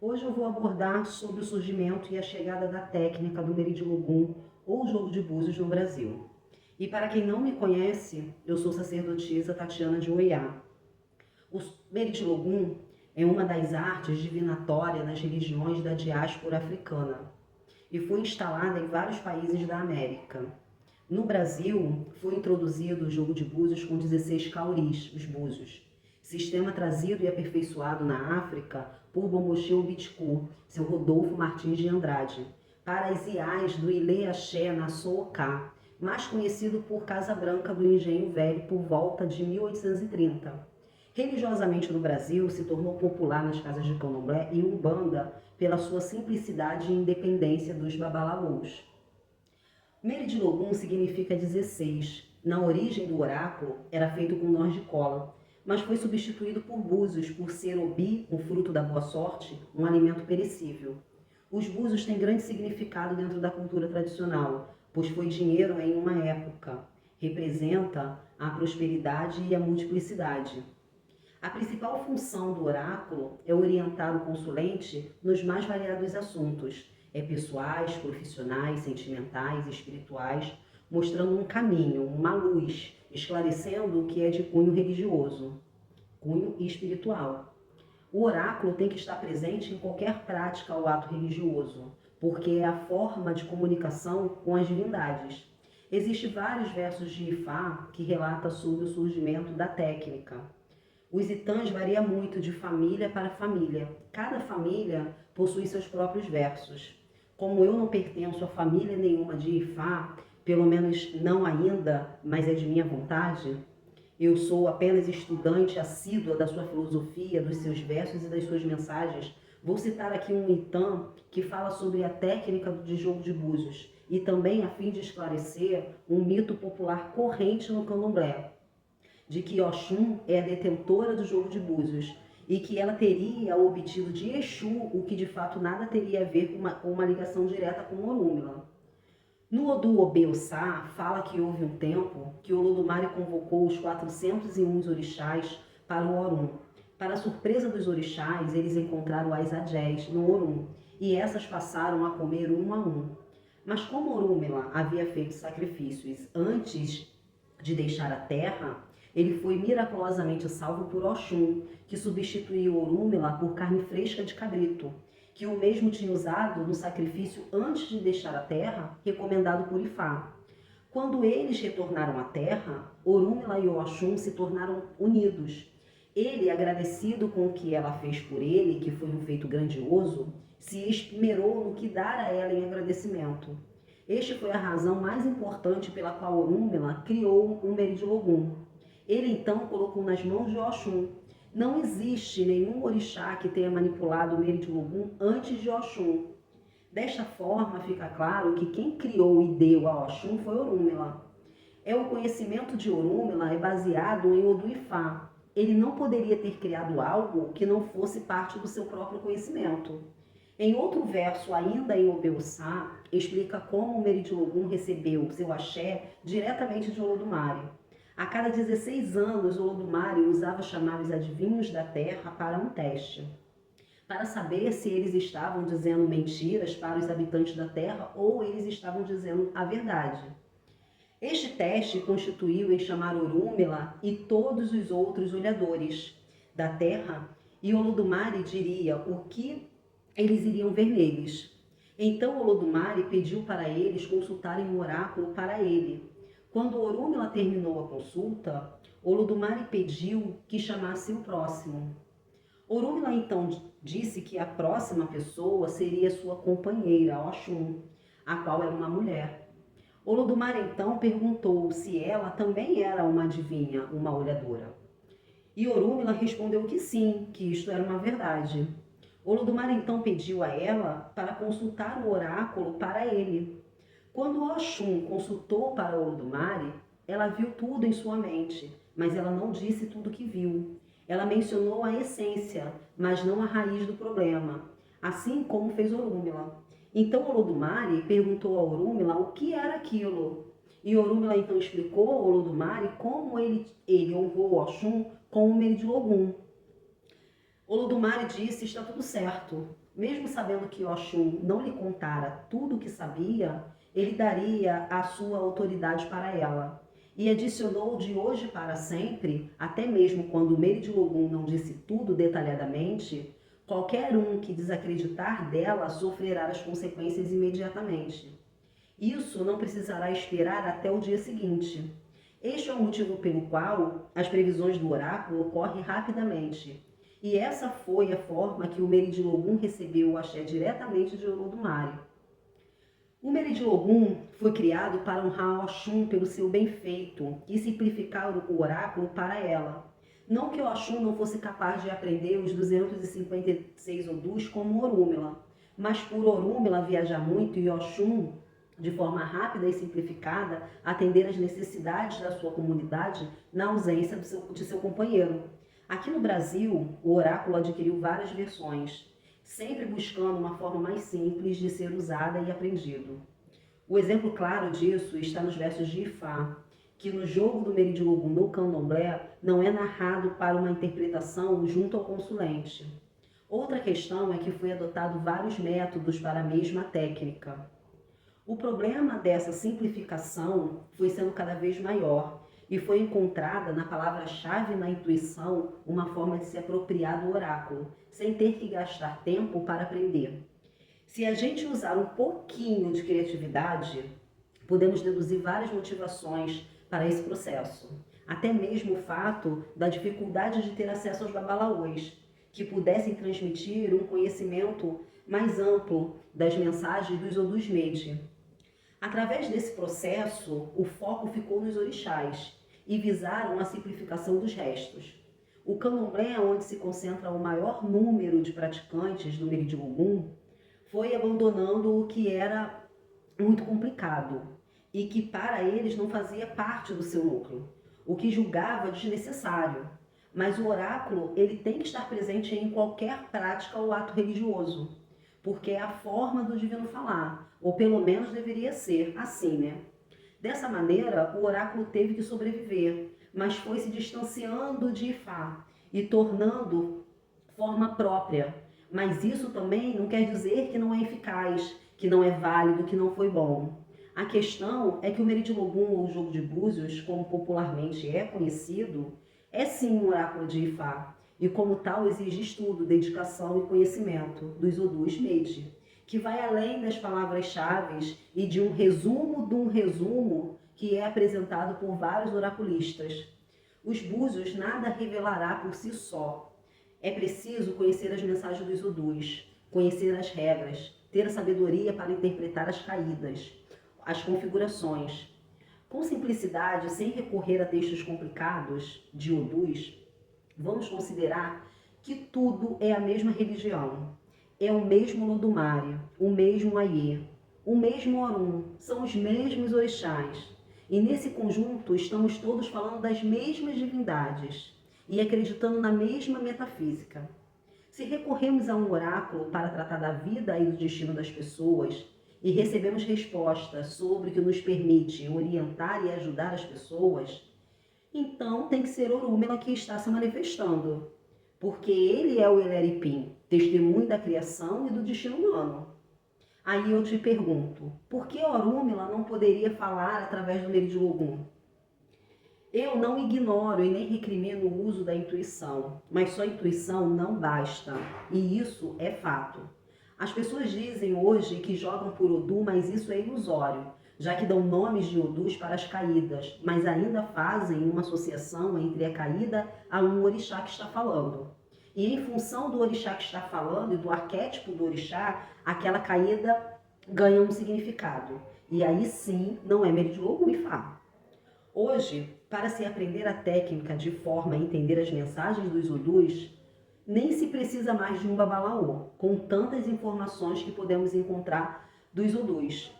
Hoje eu vou abordar sobre o surgimento e a chegada da técnica do Meridilogum ou jogo de búzios no Brasil. E para quem não me conhece, eu sou sacerdotisa Tatiana de Oiá. O Meridilogum é uma das artes divinatórias nas religiões da diáspora africana e foi instalada em vários países da América. No Brasil, foi introduzido o jogo de búzios com 16 cauris, os búzios, sistema trazido e aperfeiçoado na África por Bombocheu Bitku, seu Rodolfo Martins de Andrade, para as iás do Ilê Axé na Soocá, mais conhecido por Casa Branca do Engenho Velho por volta de 1830. Religiosamente no Brasil, se tornou popular nas casas de candomblé e umbanda pela sua simplicidade e independência dos babalaôs. Meridilogum significa 16. Na origem do oráculo, era feito com nós de cola, mas foi substituído por búzios por ser obi, o fruto da boa sorte, um alimento perecível. Os búzios têm grande significado dentro da cultura tradicional, pois foi dinheiro em uma época. Representa a prosperidade e a multiplicidade. A principal função do oráculo é orientar o consulente nos mais variados assuntos, pessoais, profissionais, sentimentais, espirituais, mostrando um caminho, uma luz, esclarecendo o que é de cunho religioso, cunho espiritual. O oráculo tem que estar presente em qualquer prática ou ato religioso, porque é a forma de comunicação com as divindades. Existem vários versos de Ifá que relatam sobre o surgimento da técnica. Os itãs variam muito de família para família. Cada família possui seus próprios versos. Como eu não pertenço a família nenhuma de Ifá, pelo menos não ainda, mas é de minha vontade, eu sou apenas estudante assídua da sua filosofia, dos seus versos e das suas mensagens. Vou citar aqui um Itã que fala sobre a técnica de jogo de búzios e também a fim de esclarecer um mito popular corrente no candomblé, de que Oxum é a detentora do jogo de búzios e que ela teria obtido de Exu o que de fato nada teria a ver com uma ligação direta com Orúmila. No Odu Obeossá, fala que houve um tempo que Olodumare convocou os 401 orixás para o Orum. Para a surpresa dos orixás, eles encontraram as Adjés no Orum e essas passaram a comer um a um. Mas como Orúmila havia feito sacrifícios antes de deixar a terra, ele foi miraculosamente salvo por Oxum, que substituiu Orúmila por carne fresca de cabrito, que o mesmo tinha usado no sacrifício antes de deixar a terra, recomendado por Ifá. Quando eles retornaram à terra, Orúmila e Oxum se tornaram unidos. Ele, agradecido com o que ela fez por ele, que foi um feito grandioso, se esmerou no que dar a ela em agradecimento. Este foi a razão mais importante pela qual Orúmila criou um Meridilogum. Ele então colocou nas mãos de Oxum. Não existe nenhum orixá que tenha manipulado o Meridilogum antes de Oxum. Desta forma, fica claro que quem criou e deu a Oxum foi Orúmila. O conhecimento de Orúmila é baseado em Odu Ifá. Ele não poderia ter criado algo que não fosse parte do seu próprio conhecimento. Em outro verso, ainda em Obeossá, explica como o Meridilogum recebeu seu axé diretamente de Olodumare. A cada 16 anos, Olodumare usava chamar os adivinhos da terra para um teste, para saber se eles estavam dizendo mentiras para os habitantes da terra ou eles estavam dizendo a verdade. Este teste constituiu em chamar Orúmila e todos os outros olhadores da terra, e Olodumare diria o que eles iriam ver neles. Então Olodumare pediu para eles consultarem um oráculo para ele. Quando Orúmila terminou a consulta, Olodumare pediu que chamasse o próximo. Orúmila então disse que a próxima pessoa seria sua companheira, Oxum, a qual era uma mulher. Olodumare então perguntou se ela também era uma adivinha, uma olhadora. E Orúmila respondeu que sim, que isto era uma verdade. Olodumare então pediu a ela para consultar o oráculo para ele. Quando Oxum consultou para Olodumare, ela viu tudo em sua mente, mas ela não disse tudo o que viu. Ela mencionou a essência, mas não a raiz do problema, assim como fez Orúmila. Então Olodumare perguntou a Orúmila o que era aquilo. E Orúmila então explicou a Olodumare como ele honrou Oxum com o Meridilogum. Olodumare disse: está tudo certo. Mesmo sabendo que Oxum não lhe contara tudo o que sabia, ele daria a sua autoridade para ela. E adicionou de hoje para sempre, até mesmo quando Meire de Logum não disse tudo detalhadamente, qualquer um que desacreditar dela sofrerá as consequências imediatamente. Isso não precisará esperar até o dia seguinte. Este é o motivo pelo qual as previsões do oráculo ocorrem rapidamente. E essa foi a forma que o Meridilogum recebeu o axé diretamente de Olodumare. O Meridilogum foi criado para honrar Oxum pelo seu bem feito e simplificar o oráculo para ela. Não que Oxum não fosse capaz de aprender os 256 odus como Orúmila, mas por Orúmila viajar muito e Oxum, de forma rápida e simplificada, atender às necessidades da sua comunidade na ausência de seu companheiro. Aqui no Brasil, o oráculo adquiriu várias versões, sempre buscando uma forma mais simples de ser usada e aprendido. O exemplo claro disso está nos versos de Ifá, que no jogo do Meridilogum no Candomblé não é narrado para uma interpretação junto ao consulente. Outra questão é que foi adotado vários métodos para a mesma técnica. O problema dessa simplificação foi sendo cada vez maior e foi encontrada na palavra-chave na intuição uma forma de se apropriar do oráculo, sem ter que gastar tempo para aprender. Se a gente usar um pouquinho de criatividade, podemos deduzir várias motivações para esse processo. Até mesmo o fato da dificuldade de ter acesso aos babalaôs, que pudessem transmitir um conhecimento mais amplo das mensagens dos Odus Mede. Através desse processo, o foco ficou nos orixás e visaram a simplificação dos restos. O candomblé, onde se concentra o maior número de praticantes do Meridilogum, foi abandonando o que era muito complicado e que para eles não fazia parte do seu núcleo, o que julgava desnecessário. Mas o oráculo, ele tem que estar presente em qualquer prática ou ato religioso, porque é a forma do divino falar, ou pelo menos deveria ser assim, né? Dessa maneira, o oráculo teve que sobreviver, mas foi se distanciando de Ifá e tornando forma própria. Mas isso também não quer dizer que não é eficaz, que não é válido, que não foi bom. A questão é que o Meridilogum, ou o jogo de búzios, como popularmente é conhecido, é sim um oráculo de Ifá, e como tal exige estudo, dedicação e conhecimento dos Odus Mede, que vai além das palavras-chave e de um resumo que é apresentado por vários oraculistas. Os búzios nada revelará por si só. É preciso conhecer as mensagens dos Odus, conhecer as regras, ter a sabedoria para interpretar as caídas, as configurações. Com simplicidade, sem recorrer a textos complicados de Odus, vamos considerar que tudo é a mesma religião. É o mesmo Olodumare, o mesmo Ayê, o mesmo Orum, são os mesmos orixás. E nesse conjunto estamos todos falando das mesmas divindades e acreditando na mesma metafísica. Se recorremos a um oráculo para tratar da vida e do destino das pessoas e recebemos respostas sobre o que nos permite orientar e ajudar as pessoas, então tem que ser Orúmila que está se manifestando, porque ele é o Eleripim, testemunho da criação e do destino humano. Aí eu te pergunto, por que Orúmila não poderia falar através do Meridilogum? Eu não ignoro e nem recrimino o uso da intuição, mas só intuição não basta, e isso é fato. As pessoas dizem hoje que jogam por Odu, mas isso é ilusório, já que dão nomes de Odus para as caídas, mas ainda fazem uma associação entre a caída a um orixá que está falando. E em função do orixá que está falando e do arquétipo do orixá, aquela caída ganha um significado. E aí sim, não é Meridilogum e Ifá. Hoje, para se aprender a técnica de forma a entender as mensagens dos Odus, nem se precisa mais de um babalaô, com tantas informações que podemos encontrar dos Odus.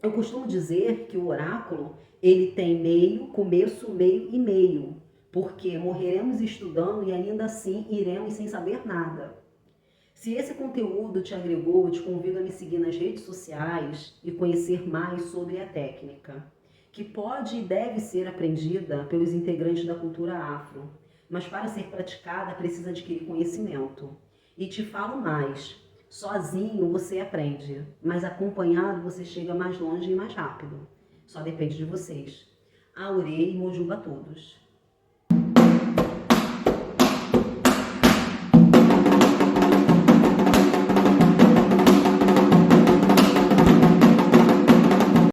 Eu costumo dizer que o oráculo, ele tem meio, começo, meio e meio, porque morreremos estudando e ainda assim iremos sem saber nada. Se esse conteúdo te agregou, eu te convido a me seguir nas redes sociais e conhecer mais sobre a técnica, que pode e deve ser aprendida pelos integrantes da cultura afro, mas para ser praticada precisa adquirir conhecimento. E te falo mais, sozinho você aprende, mas acompanhado você chega mais longe e mais rápido. Só depende de vocês. Aurei e Mojuba a todos.